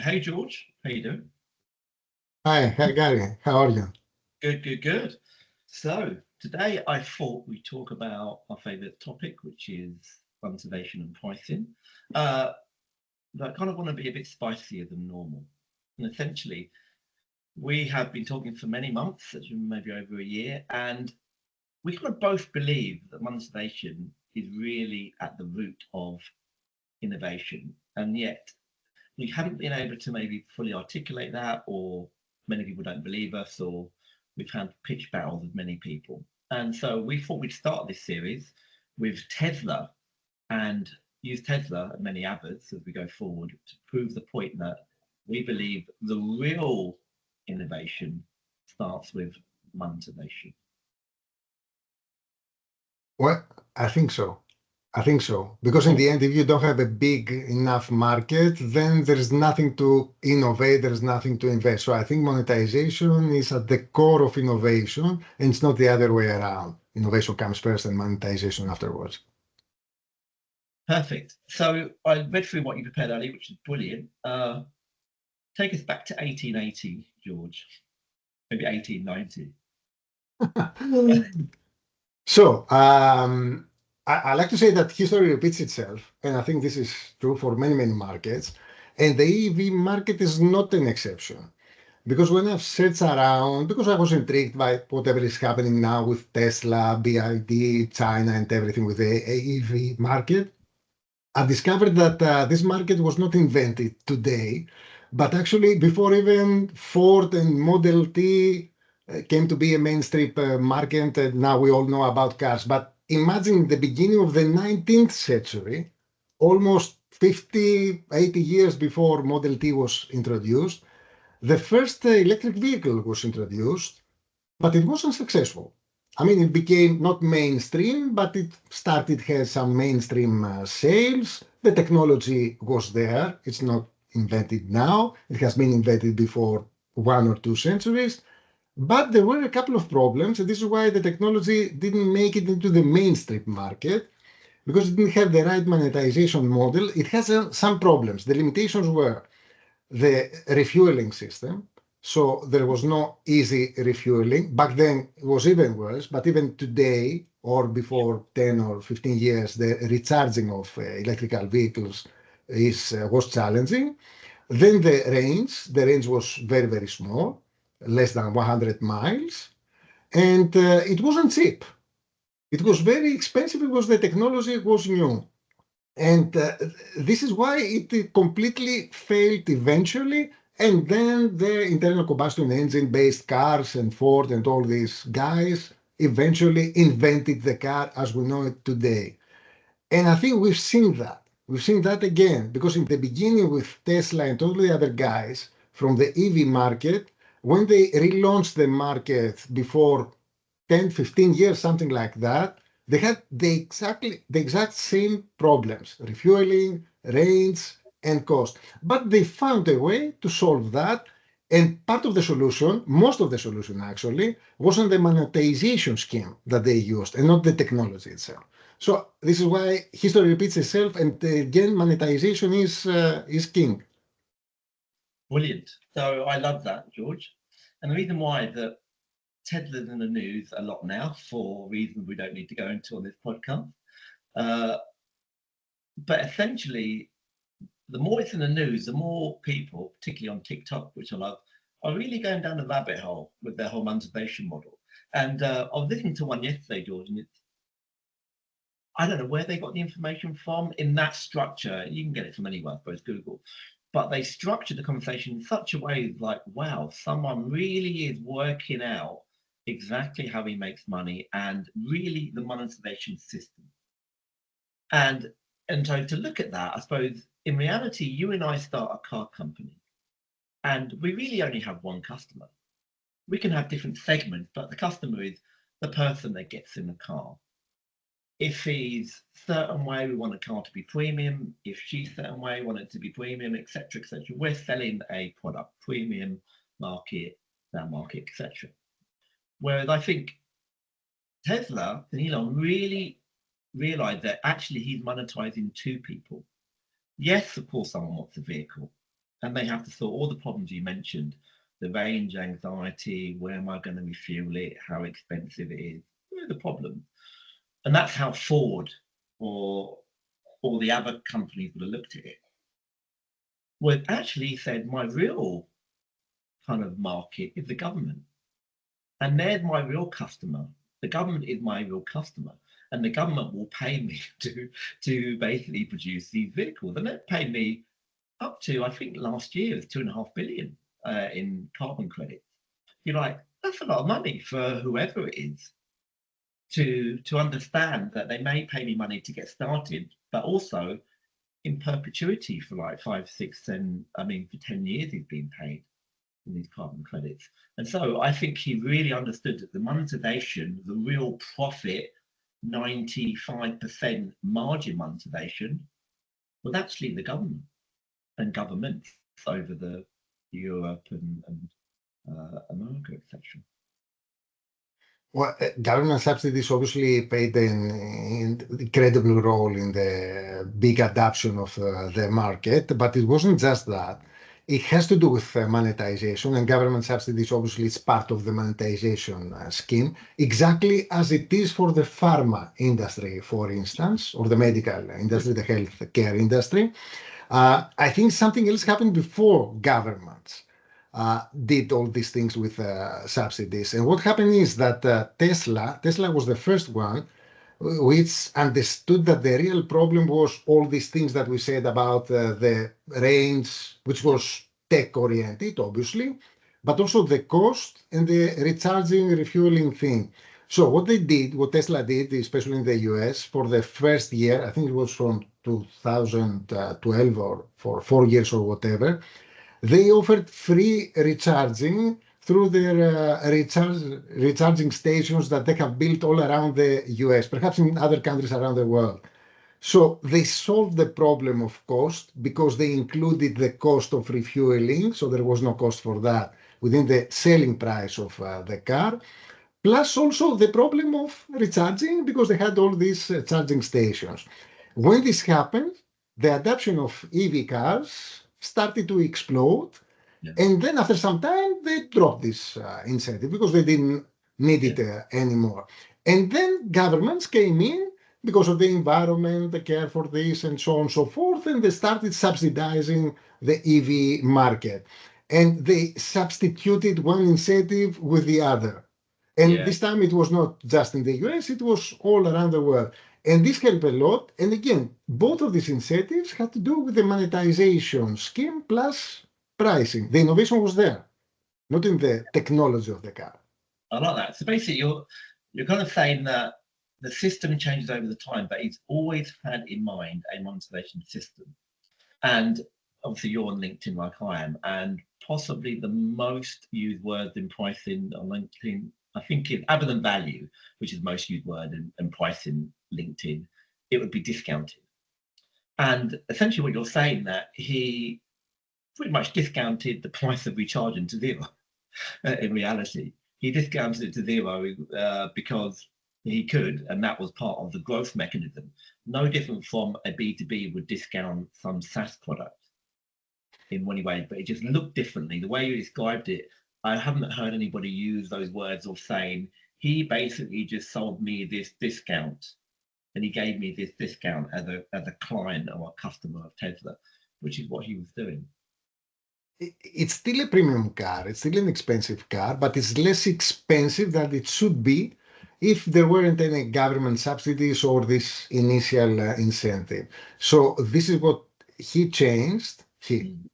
Hey George, how you doing? Hi, Gary. How are you? Good, good, good. So today I thought we'd talk about our favourite topic, which is monetization and pricing. Uh, but I kind of want to be a bit spicier than normal. And essentially, we have been talking for many months, actually maybe over a year, and we kind of both believe that monetization is really at the root of innovation. And yet we haven't been able to maybe fully articulate that, or many people don't believe us, or we've had pitch battles with many people. And so we thought we'd start this series with Tesla and use Tesla and many others as we go forward to prove the point that we believe the real innovation starts with monetization. Well, I think so. I think so. Because in Oh, the end, if you don't have a big enough market, then there's nothing to innovate, there's nothing to invest. So I think monetization is at the core of innovation, and it's not the other way around. Innovation comes first and monetization afterwards. perfect. So I read through what you prepared earlier, which is brilliant. Take us back to 1880, George, maybe 1890. So I like to say that history repeats itself, and I think this is true for many, many markets. And the EV market is not an exception. Because when I've searched around, because I was intrigued by whatever is happening now with Tesla, BID, China, and everything with the EV market, I've discovered that this market was not invented today, but actually before even Ford and Model T came to be a mainstream market, and now we all know about cars. But imagine the beginning of the 19th century, almost 50, 80 years before Model T was introduced, the first electric vehicle was introduced, but it wasn't successful. I mean, it became not mainstream, but it started had some mainstream sales. The technology was there. It's not invented now. It has been invented before 1 or 2 centuries. But there were a couple of problems, and this is why the technology didn't make it into the mainstream market because it didn't have the right monetization model. It has some problems. The limitations were the refueling system. So there was no easy refueling. Back then it was even worse, but even today or before 10 or 15 years, the recharging of electrical vehicles was challenging. Then the range was very, very small, less than 100 miles, and it wasn't cheap. It was very expensive because the technology was new. And this is why it completely failed eventually. And then the internal combustion engine based cars and Ford and all these guys eventually invented the car as we know it today. And I think we've seen that. We've seen that again because in the beginning with Tesla and all the other guys from the EV market, when they relaunched the market before 10, 15 years, something like that, they had the exact same problems, refueling, range, and cost. But they found a way to solve that. And part of the solution, most of the solution actually, wasn't the monetization scheme that they used and not the technology itself. So this is why history repeats itself, and again, monetization is king. Brilliant. So I love that, George. And the reason why that Tesla's in the news a lot now for reasons we don't need to go into on this podcast. Uh, but essentially, the more it's in the news, the more people, particularly on TikTok, which I love, are really going down the rabbit hole with their whole monetization model. And I was listening to one yesterday, George, and I don't know where they got the information from in that structure. You can get it from anywhere, I suppose, Google. But they structured the conversation in such a way like, wow, someone really is working out exactly how he makes money and really the monetization system. And and so to look at that, I suppose in reality, you and I start a car company and we really only have one customer. We can have different segments, but the customer is the person that gets in the car. If he's certain way, we want a car to be premium. If she's certain way, we want it to be premium, etc., etc. We're selling a product, premium market, that market, etc. Whereas I think Tesla and Elon really realized that actually he's monetizing two people. Yes, of course, someone wants a vehicle, and they have to sort all the problems you mentioned, the range anxiety, where am I going to refuel it, how expensive it is, the problem. And that's how Ford or all the other companies would have looked at it. Well, actually said my real kind of market is the government. And they're my real customer. The government is my real customer. And the government will pay me to basically produce these vehicles. And they're paying me up to, I think last year, it was 2.5 billion in carbon credits. You're like, that's a lot of money for whoever it is to understand that they may pay me money to get started, but also in perpetuity for like 5, 6, and I mean, for 10 years he's been paid in these carbon credits. And so I think he really understood that the monetization, the real profit, 95% margin monetization, was actually the government and governments over the Europe and America, etc. Well, government subsidies obviously played an incredible role in the big adoption of the market, but it wasn't just that. It has to do with monetization, and government subsidies obviously is part of the monetization scheme, exactly as it is for the pharma industry, for instance, or the medical industry, the healthcare industry. I think something else happened before governments did all these things with subsidies. And what happened is that Tesla was the first one which understood that the real problem was all these things that we said about the range, which was tech oriented, obviously, but also the cost and the recharging, refueling thing. So what Tesla did, especially in the US, for the first year, I think it was from 2012 or for 4 years or whatever, they offered free recharging through their recharging stations that they have built all around the US, perhaps in other countries around the world. So they solved the problem of cost because they included the cost of refueling, so there was no cost for that within the selling price of the car, plus also the problem of recharging because they had all these charging stations. When this happened, the adoption of EV cars started to explode. Yeah. And then after some time, they dropped this incentive because they didn't need it anymore. And then governments came in because of the environment, the care for this, and so on and so forth, and they started subsidizing the EV market. And they substituted one incentive with the other. And this time it was not just in the US, it was all around the world. And this helped a lot. And again, both of these incentives had to do with the monetization scheme plus pricing. The innovation was there, not in the technology of the car. I like that. So basically, you're kind of saying that the system changes over the time, but it's always had in mind a monetization system. And obviously, you're on LinkedIn like I am, and possibly the most used word in pricing on LinkedIn, I think, is other than value, which is the most used word in pricing LinkedIn, it would be discounted. And essentially, what you're saying that he pretty much discounted the price of recharging to zero. In reality, he discounted it to zero because he could, and that was part of the growth mechanism. No different from a B2B would discount some SaaS product in many ways, but it just looked differently. The way you described it, I haven't heard anybody use those words of saying, he basically just sold me this discount and he gave me this discount as a client or a customer of Tesla, which is what he was doing. It's still a premium car, it's still an expensive car, but it's less expensive than it should be if there weren't any government subsidies or this initial incentive. So this is what he changed.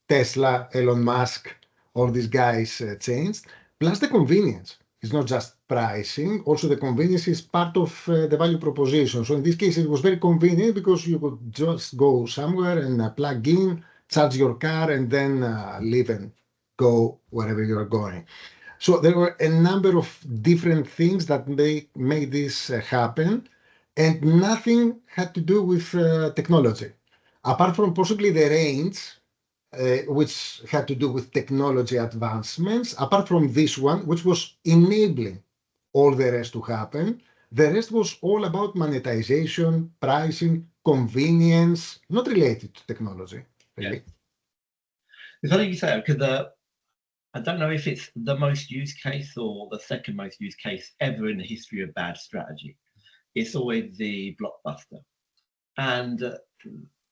Tesla, Elon Musk, all these guys changed, plus the convenience. It's not just pricing, also the convenience is part of the value proposition. So in this case, it was very convenient because you could just go somewhere and plug in, charge your car, and then leave and go wherever you're going. So there were a number of different things that made this happen, and nothing had to do with technology. Apart from possibly the range, which had to do with technology advancements, apart from this one, which was enabling all the rest to happen, the rest was all about monetization, pricing, convenience, not related to technology, really. It's funny you say because I don't know if it's the most used case or the second most used case ever in the history of bad strategy. It's always the blockbuster. And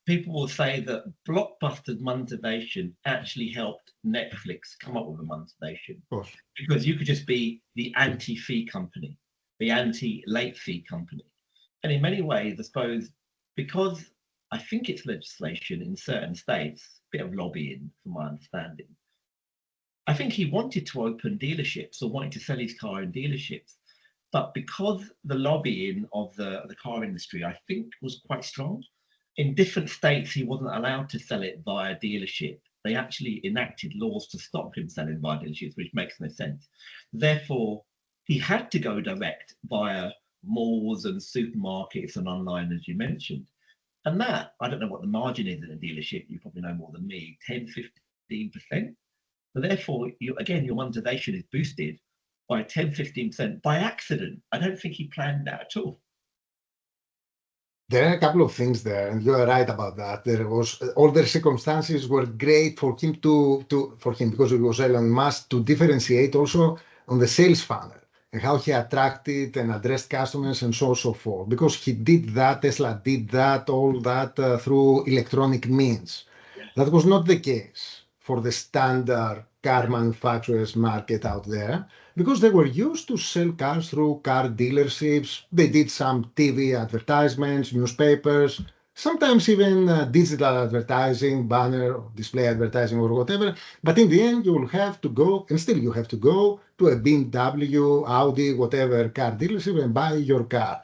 people will say that Blockbuster's monetization actually helped Netflix come up with a monetization Of course. because you could just be the anti-fee company, the anti-late fee company. And in many ways, I suppose, because I think it's legislation in certain states, a bit of lobbying from my understanding. I think he wanted to open dealerships or wanted to sell his car in dealerships. But because the lobbying of the car industry, I think, was quite strong, in different states, he wasn't allowed to sell it via dealership. They actually enacted laws to stop him selling via dealerships, which makes no sense. Therefore, he had to go direct via malls and supermarkets and online, as you mentioned. And that, I don't know what the margin is in a dealership. You probably know more than me, 10, 15%. So therefore, again, your monetization is boosted by 10, 15% by accident. I don't think he planned that at all. There are a couple of things there, and you are right about that. There was all the circumstances were great for him for him because it was Elon Musk to differentiate also on the sales funnel and how he attracted and addressed customers and so on and so forth. Because he did that, Tesla did that, all that through electronic means. Yeah. That was not the case for the standard car manufacturers market out there, because they were used to sell cars through car dealerships. They did some TV advertisements, newspapers, sometimes even digital advertising, banner, display advertising, or whatever. But in the end, you will have to go, and still you have to go to a BMW, Audi, whatever car dealership and buy your car.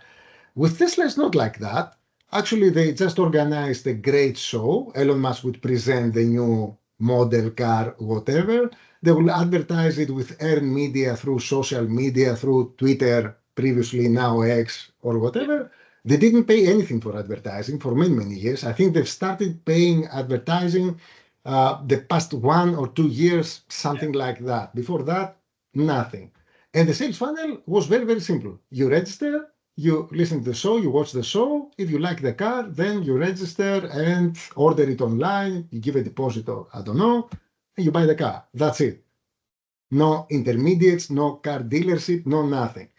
With Tesla, it's not like that. Actually, they just organized a great show. Elon Musk would present the new model car, whatever. They will advertise it with earned media through social media, through Twitter, previously now X or whatever. They didn't pay anything for advertising for many, many years. I think they've started paying advertising the past 1 or 2 years, something like that. Before that, nothing. And the sales funnel was very, very simple. You register, you listen to the show, you watch the show. If you like the car, then you register and order it online. You give a deposit or I don't know, and you buy the car. That's it. No intermediates, no car dealership, no nothing.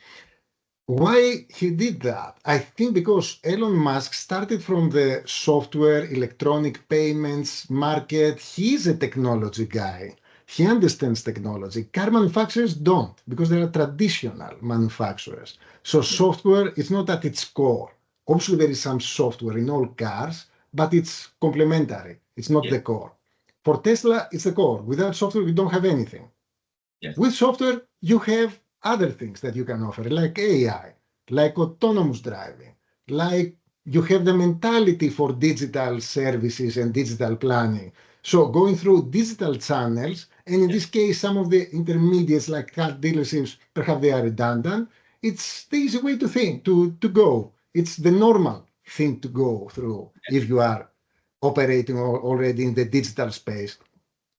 Why he did that? I think because Elon Musk started from the software, electronic payments market. He's a technology guy. He understands technology. Car manufacturers don't because they are traditional manufacturers. So software is not at its core. Obviously, there is some software in all cars, but it's complementary. It's not the core. For Tesla, it's the core. Without software, we don't have anything. Yes. With software, you have other things that you can offer, like AI, like autonomous driving, like you have the mentality for digital services and digital planning. So going through digital channels, and in this case, some of the intermediates like car dealerships, perhaps they are redundant. It's the easy way to think, to go. It's the normal thing to go through if you are operating already in the digital space.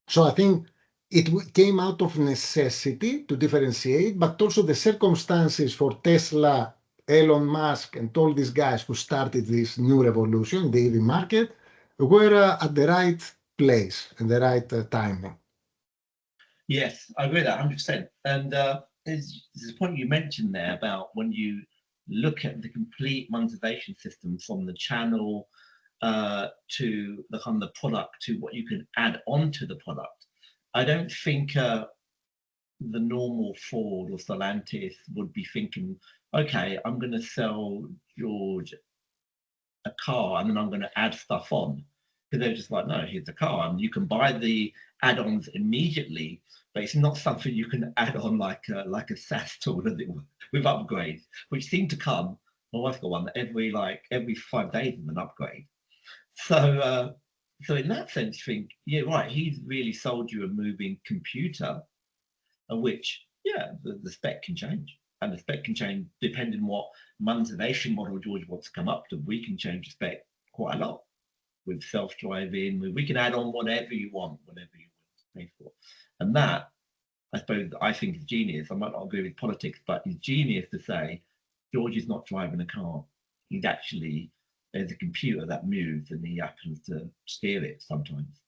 So I think it came out of necessity to differentiate, but also the circumstances for Tesla, Elon Musk, and all these guys who started this new revolution in the EV market were at the right place and the right timing. Yes, I agree with that 100%. And there's a point you mentioned there about when you look at the complete monetization system from the channel to the kind of the product to what you can add on to the product. I don't think the normal Ford or Stellantis would be thinking, okay, I'm going to sell George a car and then I'm going to add stuff on. Because they're just like, no, here's the car. And you can buy the add-ons immediately, but it's not something you can add on like a SaaS tool, as it were, with upgrades, which seem to come. My wife's got one that every 5 days is an upgrade. So so in that sense, you think, yeah, right, he's really sold you a moving computer, which, yeah, the spec can change. And the spec can change depending on what monetization model George wants to come up to. We can change the spec quite a lot with self-driving. We can add on whatever you want, whatever you want to pay for. And that, I suppose, I think is genius. I might not agree with politics, but it's genius to say, George is not driving a car. He's actually, there's a computer that moves and he happens to steer it sometimes.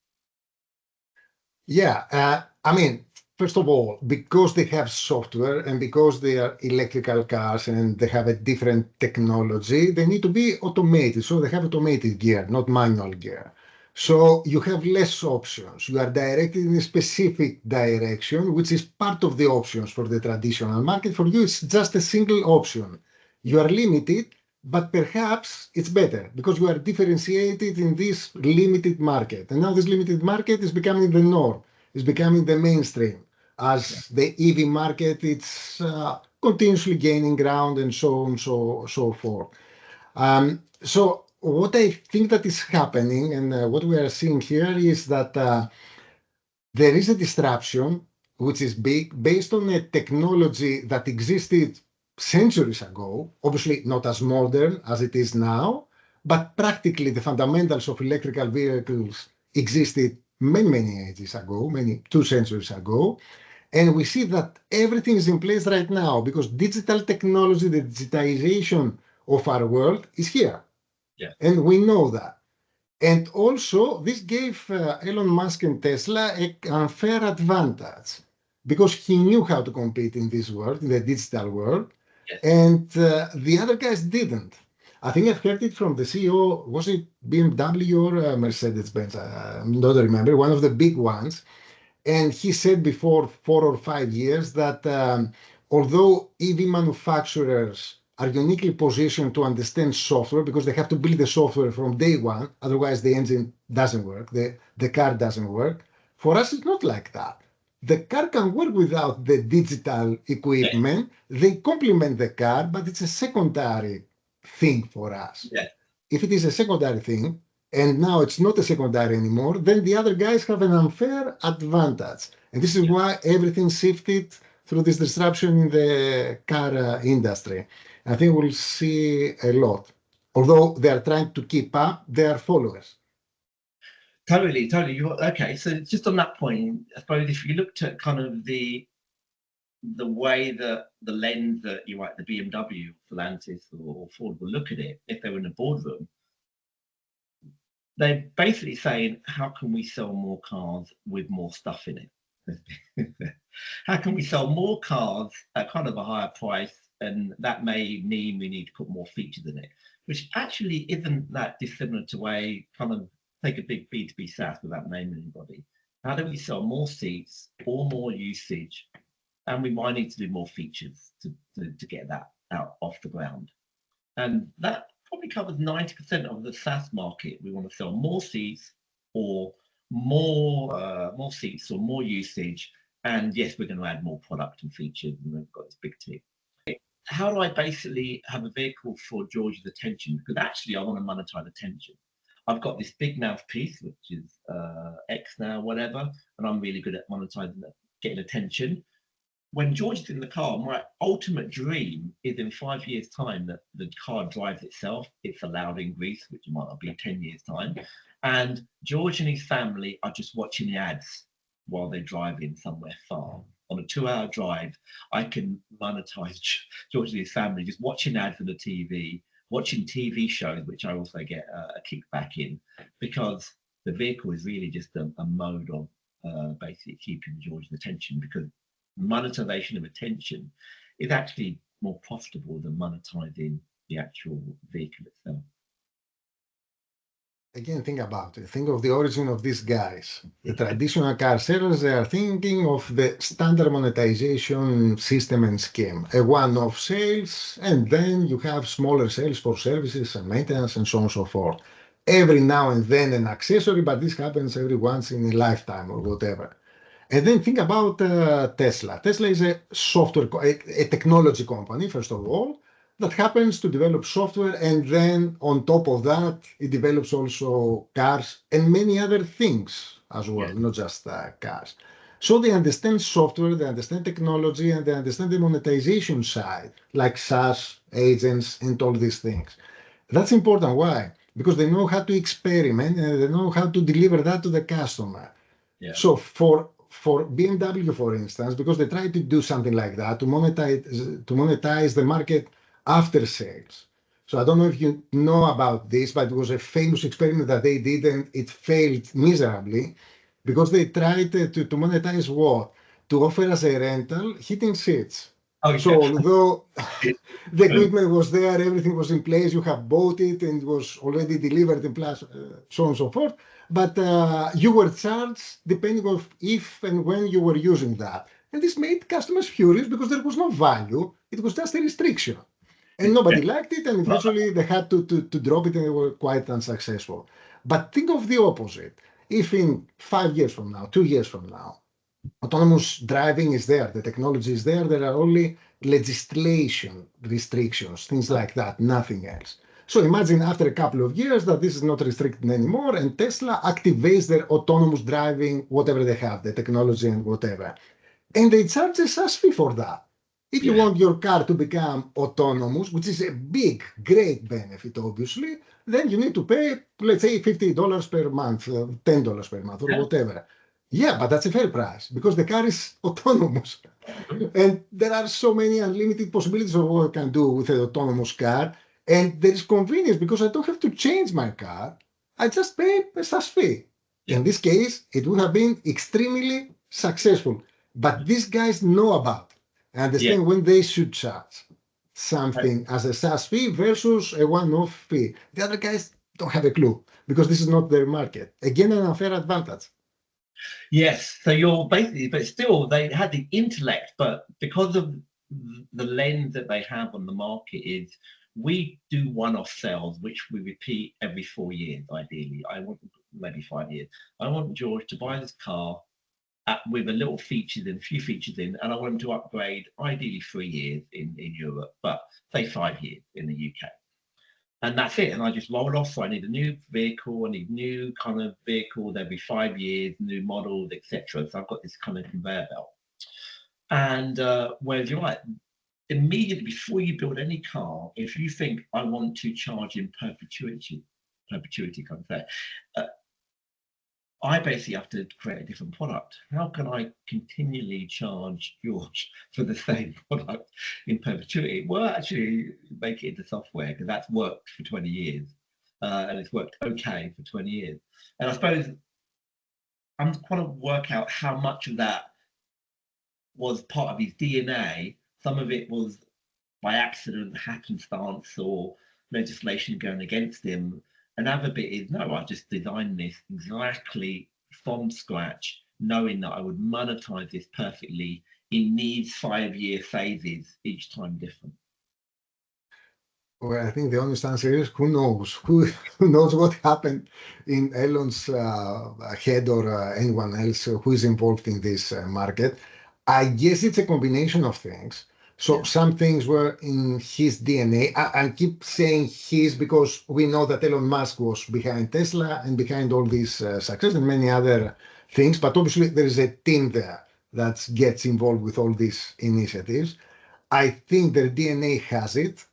Yeah, I mean, first of all, because they have software and because they are electrical cars and they have a different technology, they need to be automated. So they have automated gear, not manual gear. So you have less options. You are directed in a specific direction, which is part of the options for the traditional market. For you, it's just a single option. You are limited, but perhaps it's better because you are differentiated in this limited market. And now this limited market is becoming the norm, is becoming the mainstream Yeah. as the EV market it's continuously gaining ground and so on, so forth. So what I think that is happening and what we are seeing here is that there is a disruption which is big based on a technology that existed centuries ago, obviously not as modern as it is now, but practically the fundamentals of electrical vehicles existed many, many ages ago, many 2 centuries ago. And we see that everything is in place right now because digital technology, the digitization of our world is here. Yeah. And we know that. And also, this gave Elon Musk and Tesla an unfair advantage because he knew how to compete in this world, in the digital world, Yes. and the other guys didn't. I think I've heard it from the CEO, was it BMW or Mercedes-Benz? I don't remember, one of the big ones. And he said before 4 or 5 years that although EV manufacturers are uniquely positioned to understand software because they have to build the software from day one, otherwise the engine doesn't work, the car doesn't work. For us, it's not like that. The car can work without the digital Yes. equipment. They complement the car, but it's a secondary thing for us. Yes. If it is a secondary thing, and now it's not a secondary anymore, then the other guys have an unfair advantage. And this is Yeah. why everything shifted through this disruption in the car industry. I think we'll see a lot. Although they are trying to keep up, they are followers. Totally, totally. Okay. So just on that point, I suppose if you looked at kind of the way that the lens that you like the BMW, Stellantis, or Ford will look at it, if they were in a boardroom, they're basically saying, how can we sell more cars with more stuff in it? How can we sell more cars at kind of a higher price? And that may mean we need to put more features in it, which actually isn't that dissimilar to way kind of take a big B2B SaaS without naming anybody. How do we sell more seats or more usage? And we might need to do more features to get that out off the ground. And that probably covers 90% of the SaaS market. We want to sell more seats or more seats or more usage. And yes, we're going to add more product and features, and we've got this big team. How do I basically have a vehicle for George's attention? Because actually, I want to monetize attention. I've got this big mouthpiece, which is X now, whatever, and I'm really good at monetizing that, getting attention. When George is in the car, my ultimate dream is in 5 years' time that the car drives itself. It's allowed in Greece, which might not be 10 years' time. And George and his family are just watching the ads while they're driving somewhere far. On a 2-hour drive, I can monetize George and his family just watching ads on the TV, watching TV shows, which I also get a kickback in, because the vehicle is really just a mode of basically keeping George's attention, because monetization of attention is actually more profitable than monetizing the actual vehicle itself. Again, think about it. Think of the origin of these guys. The traditional car sellers, they are thinking of the standard monetization system and scheme. A one-off sales, and then you have smaller sales for services and maintenance and so on and so forth. Every now and then an accessory, but this happens every once in a lifetime or whatever. And then think about Tesla. Tesla is a a technology company, first of all, that happens to develop software, and then on top of that, it develops also cars and many other things as well, Yeah. not just cars. So they understand software, they understand technology, and they understand the monetization side, like SaaS, agents, and all these things. That's important. Why? Because they know how to experiment and they know how to deliver that to the customer. Yeah. So for BMW, for instance, because they try to do something like that to monetize the market after sales. So I don't know if you know about this, but it was a famous experiment that they did and it failed miserably. because they tried to monetize what? To offer as a rental heating seats. Oh, So yeah. although the equipment was there, everything was in place, you have bought it and it was already delivered in plus, so on and so forth. But you were charged depending on if and when you were using that. And this made customers furious because there was no value. It was just a restriction. And nobody liked it, and eventually they had to drop it, and they were quite unsuccessful. But think of the opposite. If in 5 years from now, 2 years from now, autonomous driving is there, the technology is there, there are only legislation restrictions, things like that, nothing else. So imagine after a couple of years that this is not restricted anymore, and Tesla activates their autonomous driving, whatever they have, the technology and whatever. And they charge a SaaS fee for that. If you want your car to become autonomous, which is a big, great benefit, obviously, then you need to pay, let's say, $50 per month, $10 per month, or whatever. Yeah, but that's a fair price because the car is autonomous. And there are so many unlimited possibilities of what I can do with an autonomous car. And there is convenience because I don't have to change my car. I just pay a SaaS fee. In this case, it would have been extremely successful. But these guys know about it and understand when they should charge something as a SaaS fee versus a one-off fee. The other guys don't have a clue because this is not their market. Again, an unfair advantage. Yes, so you're basically, but still they had the intellect, but because of the lens that they have on the market is we do one-off sales, which we repeat every 4 years, ideally. I want maybe 5 years. I want George to buy this car with a little features in, a few features in, and I want him to upgrade ideally 3 years in Europe, but say 5 years in the UK. And that's it. And I just roll off. So I need a new vehicle. I need new kind of vehicles every 5 years, new models, etc. So I've got this kind of conveyor belt. And whereas you're right, immediately before you build any car, if you think I want to charge in perpetuity kind of thing, I basically have to create a different product. How can I continually charge George for the same product in perpetuity? Well, actually, make it into software because that's worked for 20 years and it's worked okay for 20 years. And I suppose I'm trying to work out how much of that was part of his DNA. Some of it was by accident, happenstance, or legislation going against him. Another bit is no, I just designed this exactly from scratch, knowing that I would monetize this perfectly in these 5-year phases, each time different. Well, I think the honest answer is who knows? Who knows what happened in Elon's head or anyone else who is involved in this market? I guess it's a combination of things. So some things were in his DNA. I keep saying his because we know that Elon Musk was behind Tesla and behind all this success and many other things. But obviously there is a team there that gets involved with all these initiatives. I think their DNA has it.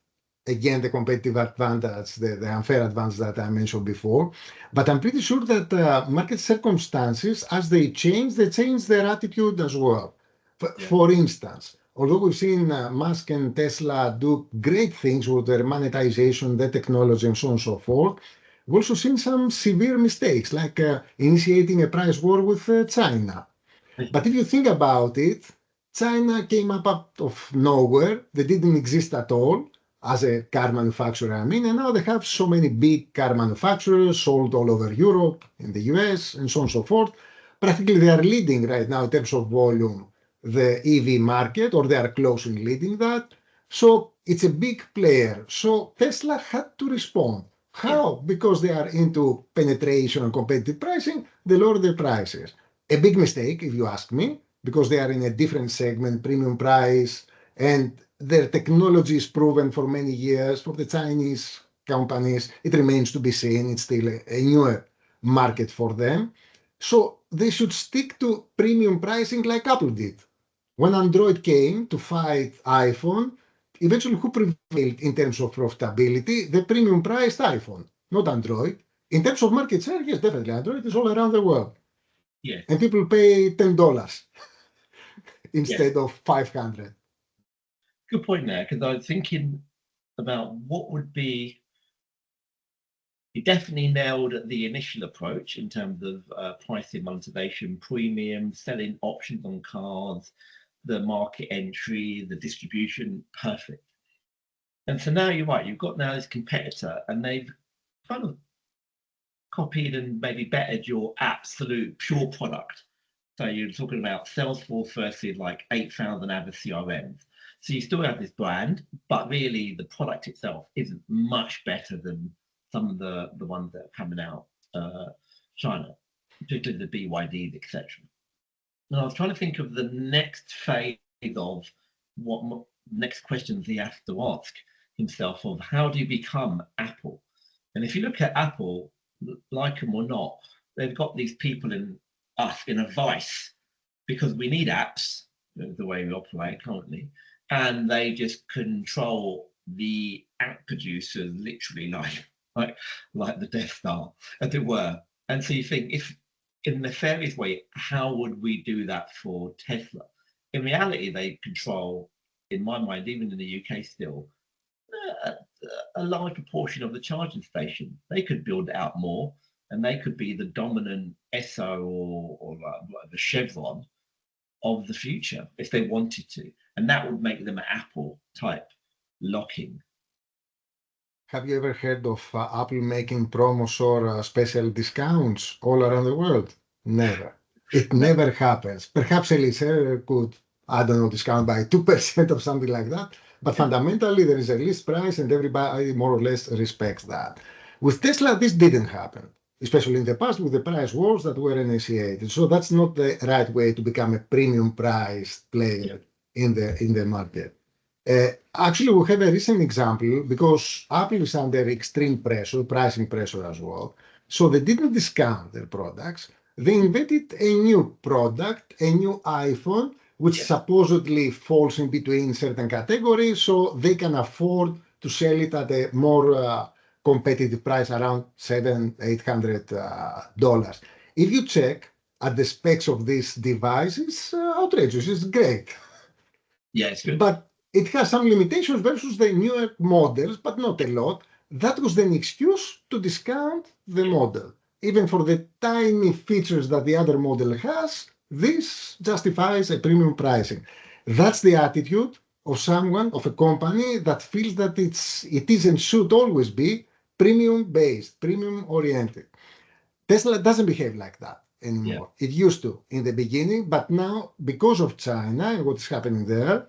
Again, the competitive advantage, the unfair advantage that I mentioned before. But I'm pretty sure that market circumstances, as they change their attitude as well. For instance, although we've seen Musk and Tesla do great things with their monetization, their technology, and so on and so forth, we've also seen some severe mistakes, like initiating a price war with China. But if you think about it, China came up out of nowhere. They didn't exist at all as a car manufacturer, I mean, and now they have so many big car manufacturers sold all over Europe, in the US, and so on and so forth. Practically, they are leading right now in terms of volume the EV market, or they are closely leading that. So it's a big player. So Tesla had to respond. How? Because they are into penetration and competitive pricing, they lower their prices. A big mistake, if you ask me, because they are in a different segment, premium price, and their technology is proven for many years. For the Chinese companies, it remains to be seen. It's still a newer market for them. So they should stick to premium pricing like Apple did. When Android came to fight iPhone, eventually who prevailed in terms of profitability? The premium priced iPhone, not Android. In terms of market share, yes, definitely. Android is all around the world. Yes. And people pay $10 instead Yes. of 500. Good point there, because I was thinking about what would be He definitely nailed the initial approach in terms of pricing, monetization, premium, selling options on cars, the market entry, the distribution, perfect. And so now you're right, you've got now this competitor and they've kind of copied and maybe bettered your absolute pure product. So you're talking about Salesforce versus like 8,000 other CRMs. So you still have this brand, but really the product itself isn't much better than some of the ones that are coming out China, particularly the BYDs, etc. And I was trying to think of the next phase of what next questions he has to ask himself of how do you become Apple? And if you look at Apple, like them or not, they've got these people in us in a vice because we need apps, the way we operate currently, and they just control the app producers literally like the Death Star, as it were. And so you think if in a nefarious way, how would we do that for Tesla? In reality, they control, in my mind, even in the UK still, a, a large proportion of the charging station. They could build out more and they could be the dominant SO or like the Chevron of the future if they wanted to. And that would make them an Apple type lock-in. Have you ever heard of Apple making promos or special discounts all around the world? Never. It No. never happens. Perhaps Elise could, I don't know, discount by 2% or something like that. But fundamentally, there is a list price and everybody more or less respects that. With Tesla, this didn't happen, especially in the past with the price wars that were initiated. So that's not the right way to become a premium priced player in the market. Actually, we have a recent example because Apple is under extreme pressure, pricing pressure as well. So they didn't discount their products. They invented a new product, a new iPhone, which supposedly falls in between certain categories, so they can afford to sell it at a more competitive price, around $700-800. If you check at the specs of these devices, outrageous. It's great. Yeah, it's good. But it has some limitations versus the newer models, but not a lot. That was an excuse to discount the model. Even for the tiny features that the other model has, this justifies a premium pricing. That's the attitude of someone, of a company that feels that it is and should always be premium based, premium oriented. Tesla doesn't behave like that anymore. It used to in the beginning, but now because of China and what's happening there,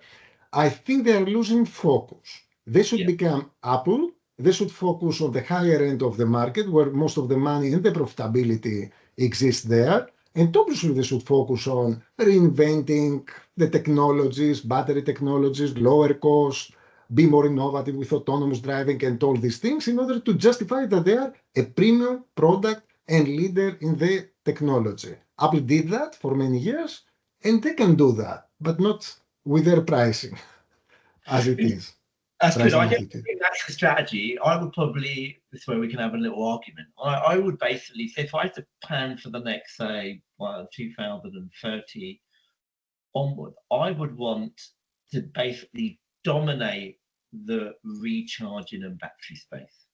I think they are losing focus. They should become Apple. They should focus on the higher end of the market where most of the money and the profitability exists there. And obviously they should focus on reinventing the technologies, battery technologies, lower cost, be more innovative with autonomous driving and all these things in order to justify that they are a premium product and leader in the technology. Apple did that for many years and they can do that, but not with their pricing as it is. That's good. I don't Attitude. think that's a strategy. I would probably, this is where we can have a little argument. I would basically say if I had to plan for the next, say, 2030 onward, I would want to basically dominate the recharging and battery space.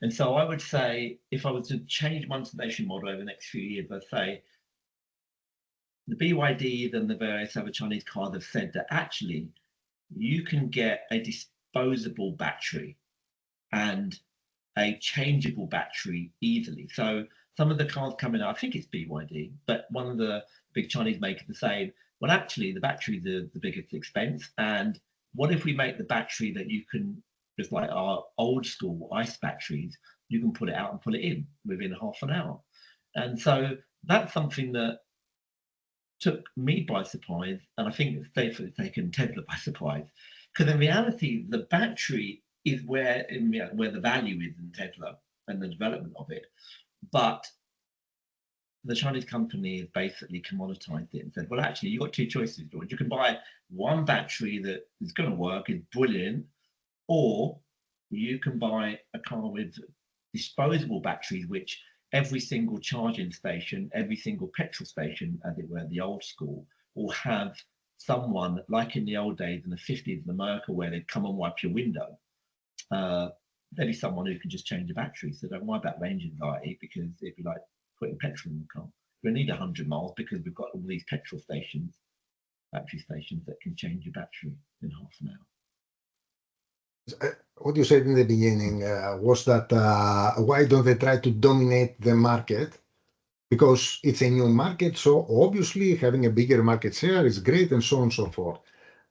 And so I would say if I was to change monetization model over the next few years, I'd say the BYD and the various other Chinese cars have said that actually you can get a disposable battery and a changeable battery easily. So some of the cars coming out, I think it's BYD, but one of the big Chinese makers is saying, well, actually the battery is the biggest expense. And what if we make the battery that you can, just like our old school ICE batteries, you can put it out and put it in within half an hour. And so that's something that took me by surprise, and I think it's taken Tesla by surprise. Because in reality, the battery is where the value is in Tesla and the development of it. But the Chinese company has basically commoditized it and said, well, actually, you've got two choices, George. You can buy one battery that is going to work, is brilliant, or you can buy a car with disposable batteries, which every single charging station, every single petrol station, as it were, the old school, will have someone like in the old days in the 50s in America where they'd come and wipe your window. there'll be someone who can just change the battery. So don't worry about range anxiety, because it'd be like putting petrol in the car. We need 100 miles because we've got all these petrol stations, battery stations that can change your battery in half an hour. What you said in the beginning was that why don't they try to dominate the market? Because it's a new market, so obviously having a bigger market share is great and so on and so forth.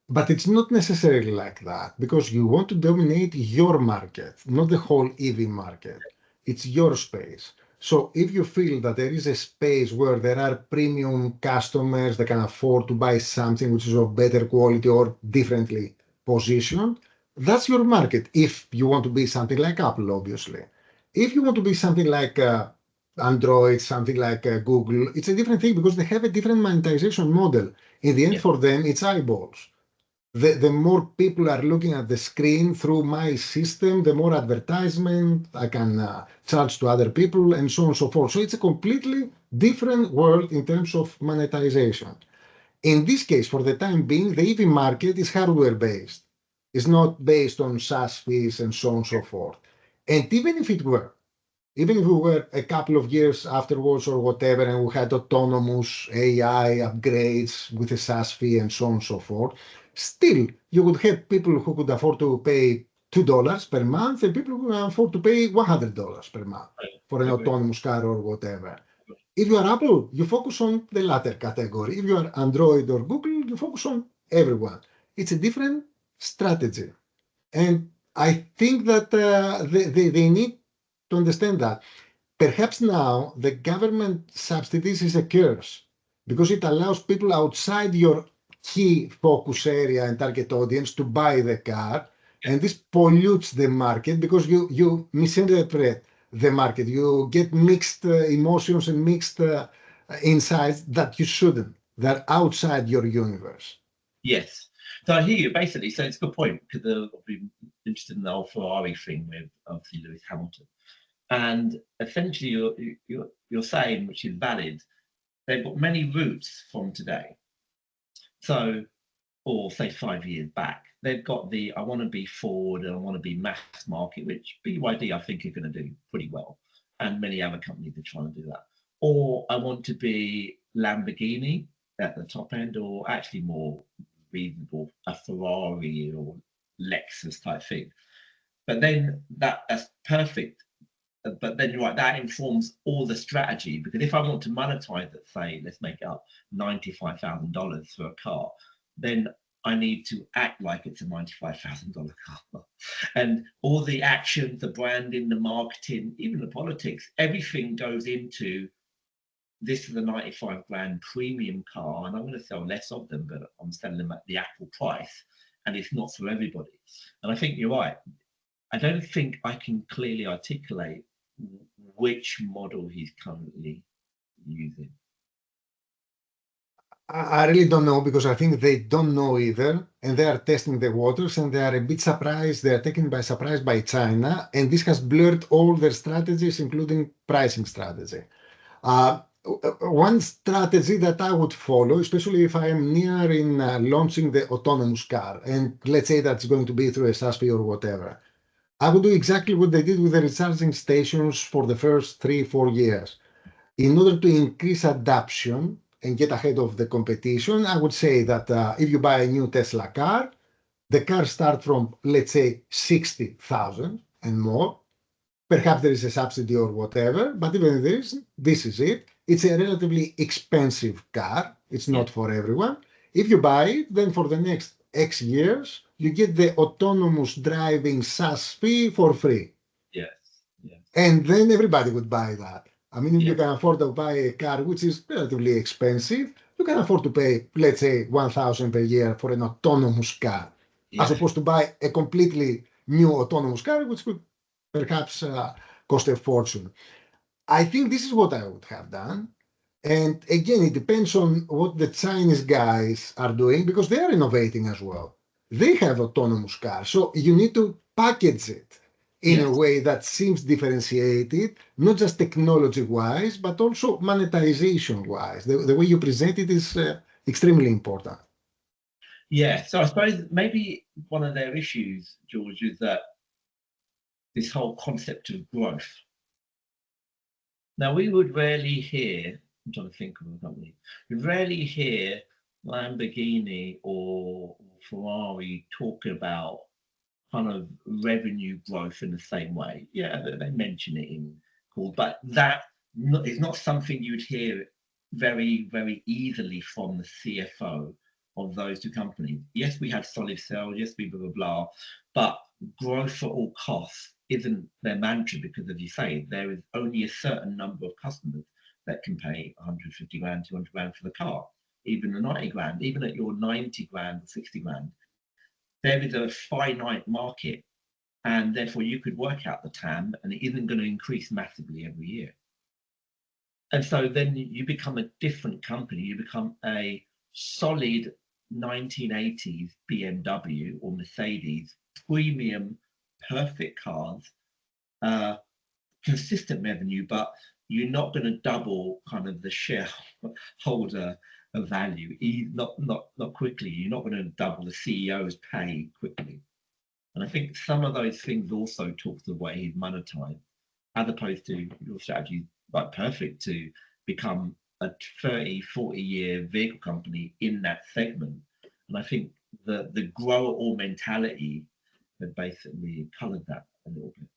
But it's not necessarily like that, because you want to dominate your market, not the whole EV market. It's your space. So if you feel that there is a space where there are premium customers that can afford to buy something which is of better quality or differently positioned, that's your market. If you want to be something like Apple, obviously. If you want to be something like Android, something like Google, it's a different thing because they have a different monetization model. In the end, for them, it's eyeballs. The more people are looking at the screen through my system, the more advertisement I can charge to other people and so on and so forth. So it's a completely different world in terms of monetization. In this case, for the time being, the EV market is hardware based. It's not based on SaaS fees and so on and so forth. And even if it were, even if we were a couple of years afterwards or whatever, and we had autonomous AI upgrades with a SaaS fee and so on and so forth, still you would have people who could afford to pay $2 per month and people who can afford to pay $100 per month for an autonomous car or whatever. If you are Apple, you focus on the latter category. If you are Android or Google, you focus on everyone. It's a different strategy. And I think that they need to understand that. Perhaps now the government subsidies is a curse because it allows people outside your key focus area and target audience to buy the car, and this pollutes the market because you misinterpret the market. You get mixed emotions and mixed insights that you shouldn't. They're outside your universe. Yes. So I hear you basically. So it's a good point because I've been interested in the whole Ferrari thing with obviously Lewis Hamilton. And essentially, you're saying, which is valid, they've got many routes from today. So, or say 5 years back, they've got the I want to be Ford and I want to be mass market, which BYD I think are going to do pretty well, and many other companies are trying to do that. Or I want to be Lamborghini at the top end, or actually more reasonable, a Ferrari or Lexus type thing. But then that's perfect. But then you're right, that informs all the strategy, because if I want to monetize it, say, let's make it up $95,000 for a car, then I need to act like it's a $95,000 car. And all the actions, the branding, the marketing, even the politics, everything goes into this is a 95 grand premium car, and I'm going to sell less of them, but I'm selling them at the Apple price, and it's not for everybody. And I think you're right. I don't think I can clearly articulate which model he's currently using. I really don't know because I think they don't know either, and they are testing the waters, and they are a bit surprised. They are taken by surprise by China, and this has blurred all their strategies, including pricing strategy. One strategy that I would follow, especially if I am near in launching the autonomous car, and let's say that's going to be through a SaaS fee or whatever, I would do exactly what they did with the recharging stations for the first 3-4 years. In order to increase adoption and get ahead of the competition, I would say that if you buy a new Tesla car, the car starts from, let's say, 60,000 and more. Perhaps there is a subsidy or whatever, but even if there isn't, this is it. It's a relatively expensive car. It's not for everyone. If you buy it, then for the next X years, you get the autonomous driving SaaS fee for free. Yes. And then everybody would buy that. I mean, if you can afford to buy a car which is relatively expensive, you can afford to pay, let's say, $1,000 per year for an autonomous car, as opposed to buy a completely new autonomous car, which could perhaps cost a fortune. I think this is what I would have done. And again, it depends on what the Chinese guys are doing because they are innovating as well. They have autonomous cars. So you need to package it in a way that seems differentiated, not just technology-wise, but also monetization-wise. The way you present it is extremely important. Yeah, so I suppose maybe one of their issues, George, is that this whole concept of growth. Now, we would rarely hear, I'm trying to think of a company, we rarely hear Lamborghini or Ferrari talk about kind of revenue growth in the same way. Yeah, they mention it in call, but that is not something you'd hear very, very easily from the CFO of those two companies. Yes, we have solid sales, yes, we blah, blah, blah, but growth at all costs isn't their mantra because, as you say, there is only a certain number of customers that can pay 150 grand, 200 grand for the car, even the 90 grand, even at your 90 grand or 60 grand. There is a finite market, and therefore you could work out the TAM, and it isn't going to increase massively every year. And so then you become a different company. You become a solid 1980s BMW or Mercedes, premium, perfect cars, consistent revenue, but you're not going to double kind of the shareholder value, not quickly. You're not going to double the CEO's pay quickly. And I think some of those things also talk to the way he's monetized, as opposed to your strategy, like perfect to become a 30, 40-year vehicle company in that segment. And I think the grow all mentality that basically colored that a little bit.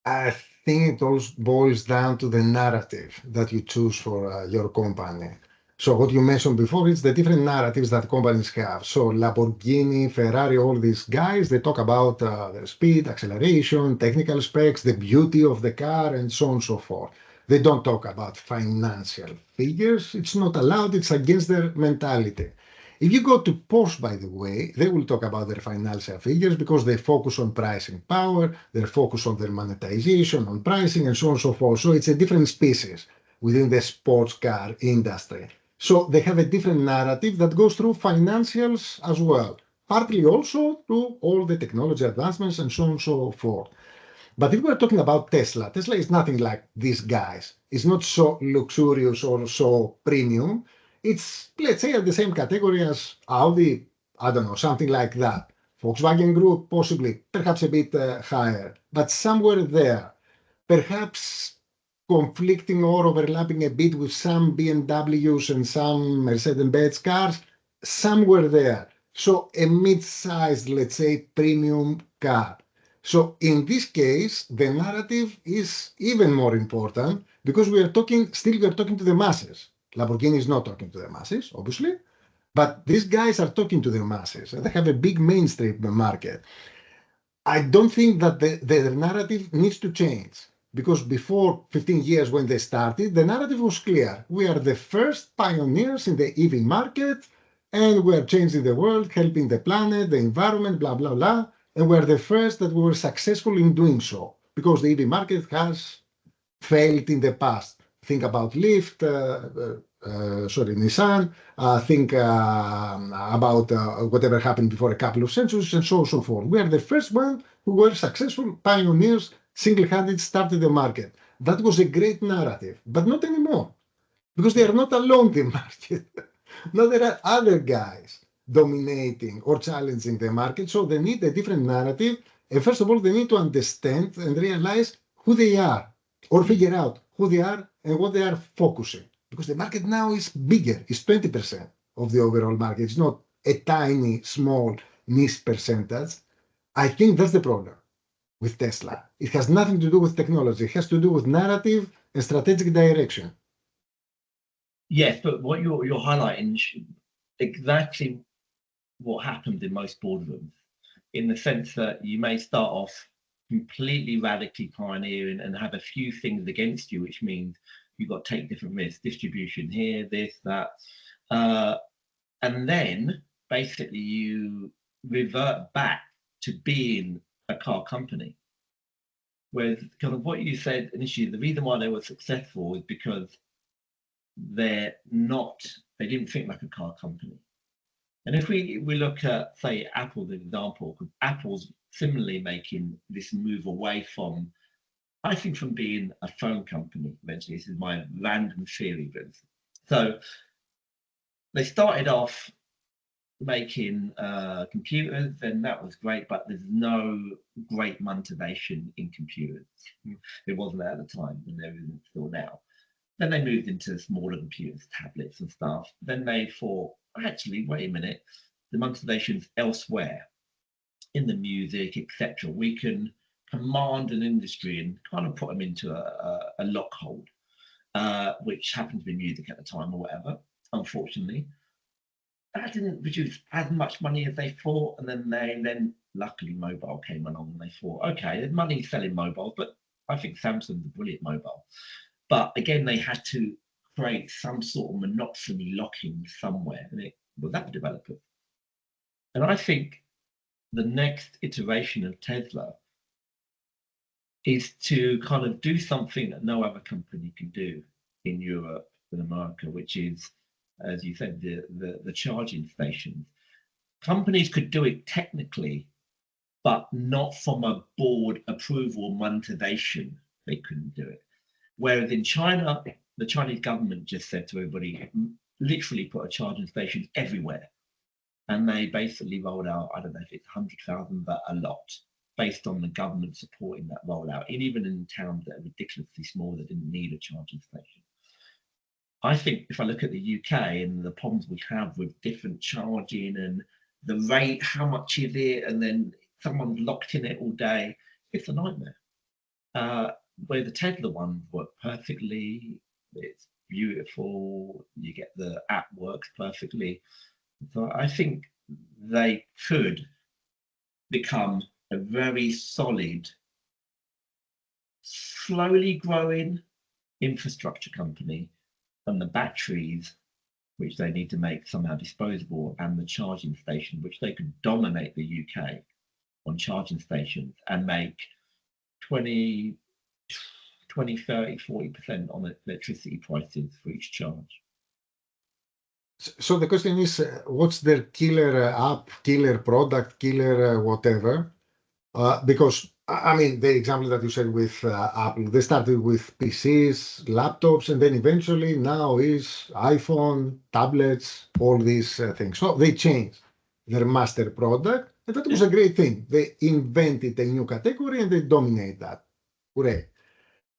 I think it all boils down to the narrative that you choose for your company. So what you mentioned before is the different narratives that companies have. So Lamborghini, Ferrari, all these guys, they talk about their speed, acceleration, technical specs, the beauty of the car, and so on and so forth. They don't talk about financial figures. It's not allowed. It's against their mentality. If you go to Porsche, by the way, they will talk about their financial figures because they focus on pricing power, they focus on their monetization, on pricing, and so on and so forth. So it's a different species within the sports car industry. So they have a different narrative that goes through financials as well, partly also through all the technology advancements and so on and so forth. But if we're talking about Tesla, Tesla is nothing like these guys. It's not so luxurious or so premium. It's, let's say, at the same category as Audi, I don't know, something like that. Volkswagen Group, possibly, perhaps a bit higher, but somewhere there. Perhaps conflicting or overlapping a bit with some BMWs and some Mercedes-Benz cars, somewhere there. So a mid-sized, let's say, premium car. So in this case, the narrative is even more important because we are talking to the masses. Lamborghini is not talking to the masses, obviously, but these guys are talking to the masses and they have a big mainstream market. I don't think that the narrative needs to change because before 15 years when they started, the narrative was clear. We are the first pioneers in the EV market and we are changing the world, helping the planet, the environment, blah, blah, blah. And we're the first that we were successful in doing so because the EV market has failed in the past. Think about Lyft, Nissan, think about whatever happened before a couple of centuries and so on and so forth. We are the first one who were successful pioneers, single-handed started the market. That was a great narrative, but not anymore because they are not alone in the market. Now there are other guys dominating or challenging the market, so they need a different narrative. And first of all, they need to understand and realize who they are or figure out who they are and what they are focusing. Because the market now is bigger, it's 20% of the overall market. It's not a tiny, small, niche percentage. I think that's the problem with Tesla. It has nothing to do with technology. It has to do with narrative and strategic direction. Yes, but what you're highlighting exactly what happened in most boardrooms, in the sense that you may start off completely radically pioneering and have a few things against you, which means you've got to take different risks, distribution here, this, that. And then basically you revert back to being a car company. Whereas kind of what you said initially, the reason why they were successful is because they didn't think like a car company. And if we look at, say, Apple's example, because Apple's similarly making this move away from, I think, from being a phone company eventually. This is my random theory, but so they started off making computers, then that was great, but there's no great monetization in computers. It wasn't at the time, and there isn't still now. Then they moved into smaller computers, tablets and stuff. Then they thought, actually, wait a minute, the monetization's elsewhere in the music, etc. We can command an industry and kind of put them into a lock hold, which happened to be music at the time or whatever, unfortunately. That didn't produce as much money as they thought. And then luckily mobile came along and they thought, okay, there's money selling mobile, but I think Samsung's a brilliant mobile. But again, they had to create some sort of monopoly locking somewhere, and it was app developers. And I think the next iteration of Tesla is to kind of do something that no other company can do in Europe and America, which is, as you said, the charging stations. Companies could do it technically, but not from a board approval monetization. They couldn't do it. Whereas in China, the Chinese government just said to everybody, literally put a charging station everywhere. And they basically rolled out, I don't know if it's 100,000, but a lot, based on the government supporting that rollout. And even in towns that are ridiculously small that didn't need a charging station. I think if I look at the UK and the problems we have with different charging and the rate, how much is it, and then someone's locked in it all day, it's a nightmare. Where the Tesla one worked perfectly, it's beautiful, you get the app works perfectly. So I think they could become a very solid, slowly growing infrastructure company, and the batteries, which they need to make somehow disposable, and the charging station, which they could dominate the UK on charging stations and make 20, 30, 40% on electricity prices for each charge. So the question is, what's their killer app, killer product, killer whatever? Because I mean, the example that you said with Apple, they started with PCs, laptops, and then eventually now is iPhone, tablets, all these things. So they changed their master product, and that was a great thing. They invented a new category and they dominate that. Hooray.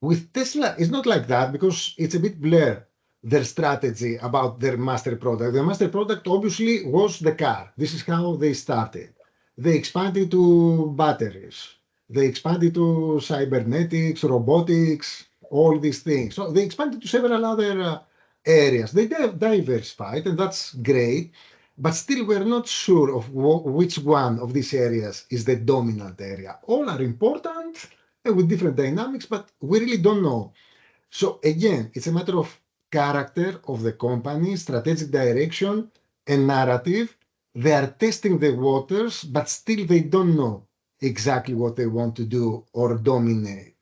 With Tesla, it's not like that because it's a bit blurred, their strategy about their master product. The master product obviously was the car. This is how they started. They expanded to batteries. They expanded to cybernetics, robotics, all these things. So they expanded to several other areas. They diversified, and that's great. But still, we're not sure of which one of these areas is the dominant area. All are important with different dynamics, but we really don't know. So again, it's a matter of character of the company, strategic direction, and narrative. They are testing the waters, but still they don't know exactly what they want to do or dominate.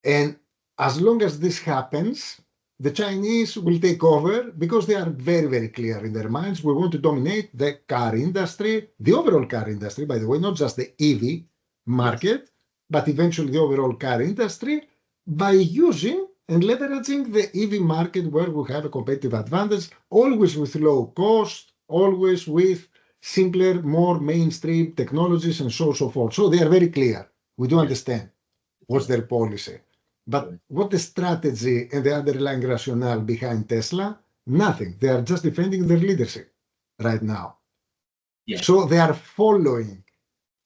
And as long as this happens, the Chinese will take over because they are very, very clear in their minds. We want to dominate the car industry, the overall car industry, by the way, not just the EV market, but eventually the overall car industry by using and leveraging the EV market where we have a competitive advantage, always with low cost, always with simpler, more mainstream technologies and so forth. So they are very clear. We do understand what's their policy. But what the strategy and the underlying rationale behind Tesla? Nothing. They are just defending their leadership right now. Yes. So they are following.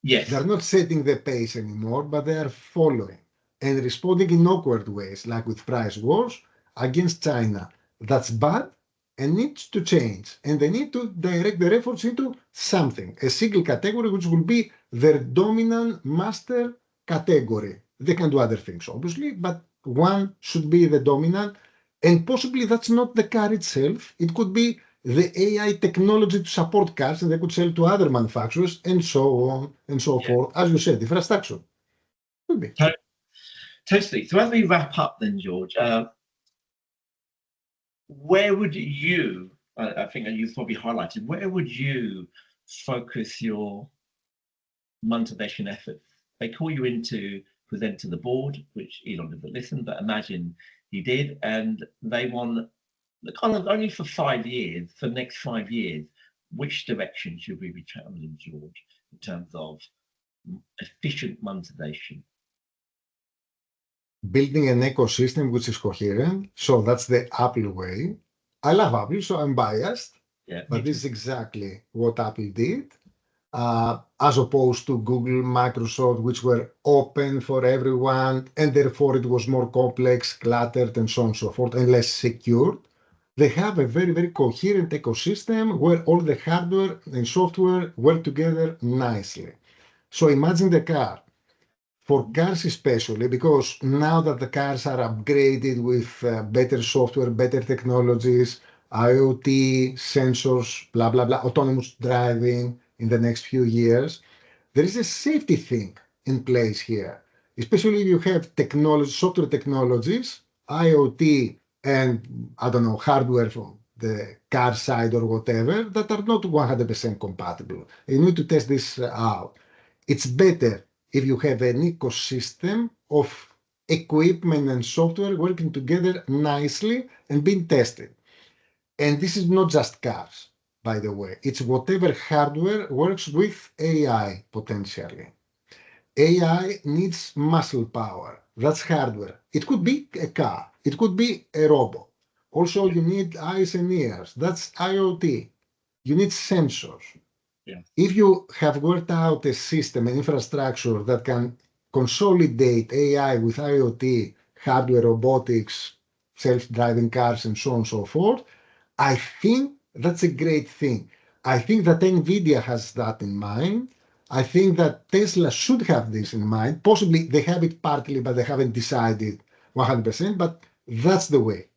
Yes. They're not setting the pace anymore, but they are following and responding in awkward ways, like with price wars against China. That's bad and needs to change. And they need to direct their efforts into something, a single category, which will be their dominant master category. They can do other things, obviously, but one should be the dominant. And possibly that's not the car itself. It could be the AI technology to support cars, and they could sell to other manufacturers, and so on and so forth. As you said, infrastructure. Could be. Totally. So as we wrap up then, George, where would you, I think you've probably highlighted, where would you focus your monetization efforts? They call you in to present to the board, which Elon doesn't listen, but imagine he did, and they want the kind of only for 5 years, for the next 5 years, which direction should we be traveling, George, in terms of efficient monetization? Building an ecosystem which is coherent. So that's the Apple way. I love Apple, so I'm biased, Yeah, but this is exactly what Apple did, as opposed to Google, Microsoft, which were open for everyone, and therefore it was more complex, cluttered, and so on and so forth, and less secured. They have a very, very coherent ecosystem where all the hardware and software work together nicely. So imagine the car. For cars especially, because now that the cars are upgraded with better software, better technologies, IoT, sensors, blah, blah, blah, autonomous driving in the next few years, there is a safety thing in place here, especially if you have technology, software technologies, IoT, and I don't know, hardware from the car side or whatever that are not 100% compatible. You need to test this out. It's better if you have an ecosystem of equipment and software working together nicely and being tested. And this is not just cars, by the way. It's whatever hardware works with AI potentially. AI needs muscle power. That's hardware. It could be a car. It could be a robot. Also, you need eyes and ears. That's IoT. You need sensors. Yeah. If you have worked out a system, an infrastructure that can consolidate AI with IoT, hardware, robotics, self-driving cars, and so on and so forth, I think that's a great thing. I think that NVIDIA has that in mind. I think that Tesla should have this in mind. Possibly they have it partly, but they haven't decided 100%, but that's the way.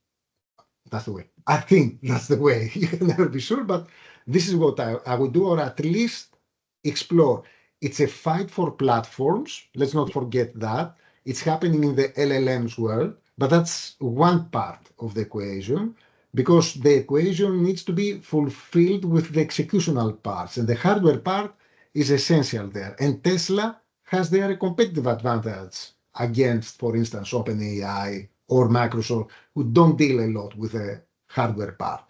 That's the way. I think that's the way. You can never be sure, but this is what I would do, or at least explore. It's a fight for platforms. Let's not forget that. It's happening in the LLMs world, but that's one part of the equation because the equation needs to be fulfilled with the executional parts, and the hardware part is essential there. And Tesla has their competitive advantage against, for instance, OpenAI or Microsoft, who don't deal a lot with the hardware part.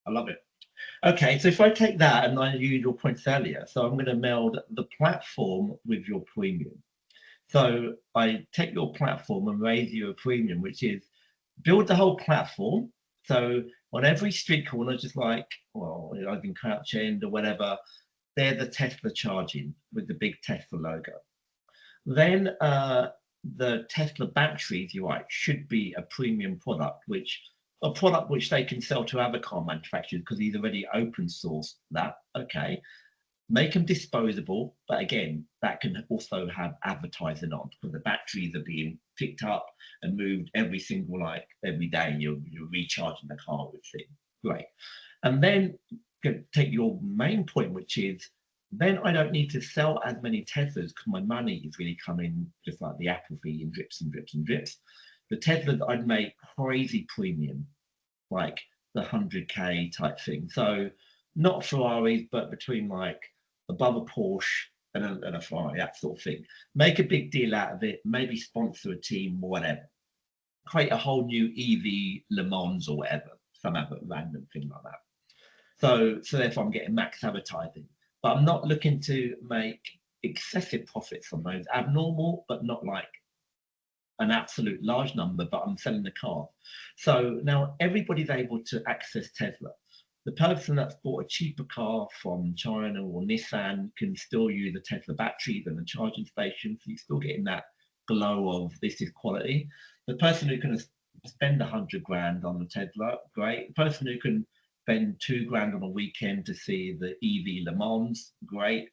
I love it. Okay, so if I take that and I use your points earlier, so I'm going to meld the platform with your premium. So I take your platform and raise you a premium, which is build the whole platform. So on every street corner, just like, well, I've been Crouch End or whatever, they're the Tesla charging with the big Tesla logo. Then the Tesla batteries, you're right, should be a premium product, a product which they can sell to other car manufacturers because he's already open sourced that. Okay, make them disposable, but again, that can also have advertising on because the batteries are being picked up and moved every day. You're recharging the car with it. Great, and then take your main point, which is then I don't need to sell as many Teslas because my money is really coming just like the Apple fee in drips and drips and drips. The Teslas I'd make crazy premium, like the 100K type thing. So not Ferraris, but between like above a Porsche and a Ferrari, that sort of thing. Make a big deal out of it, maybe sponsor a team or whatever. Create a whole new EV Le Mans or whatever, some other random thing like that. So therefore I'm getting max advertising. But I'm not looking to make excessive profits on those. Abnormal, but not like an absolute large number, but I'm selling the car. So now everybody's able to access Tesla. The person that's bought a cheaper car from China or Nissan can still use the Tesla batteries and the charging station. So you're still getting that glow of this is quality. The person who can spend 100 grand on the Tesla, great. The person who can spend 2 grand on a weekend to see the EV Le Mans, great.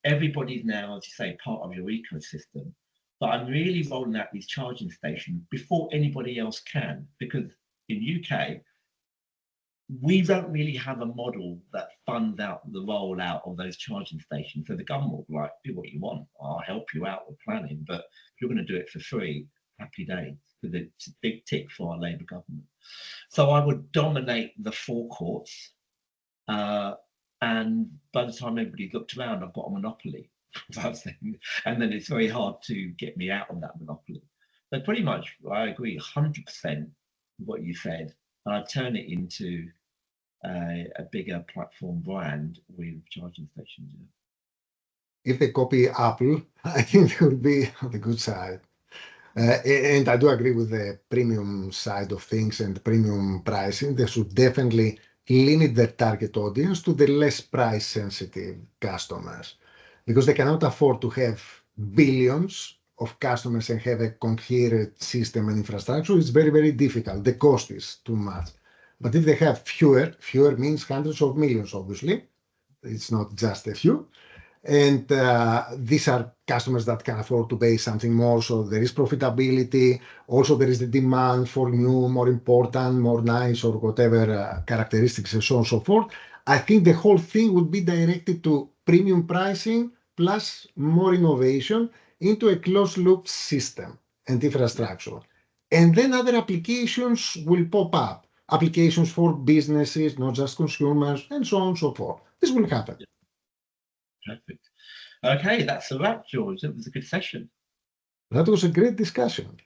Everybody's now, as you say, part of your ecosystem. But I'm really rolling out these charging stations before anybody else can, because in UK, we don't really have a model that funds out the rollout of those charging stations. So the government will be like, do what you want. I'll help you out with planning, but if you're going to do it for free, happy days, because it's a big tick for our Labour government. So I would dominate the forecourts, and by the time everybody's looked around, I've got a monopoly. And then it's very hard to get me out of that monopoly. So pretty much, I agree 100% with what you said, and I turn it into a bigger platform brand with charging stations. If they copy Apple, I think they will be on the good side. And I do agree with the premium side of things and premium pricing. They should definitely limit their target audience to the less price sensitive customers because they cannot afford to have billions of customers and have a coherent system and infrastructure. It's very, very difficult. The cost is too much. But if they have fewer means hundreds of millions, obviously. It's not just a few. And these are customers that can afford to pay something more. So there is profitability. Also, there is the demand for new, more important, more nice, or whatever characteristics and so on and so forth. I think the whole thing would be directed to premium pricing plus more innovation into a closed loop system and infrastructure. And then other applications will pop up. Applications for businesses, not just consumers, and so on and so forth. This will happen. Perfect. Okay, that's a wrap, George. That was a good session. That was a great discussion.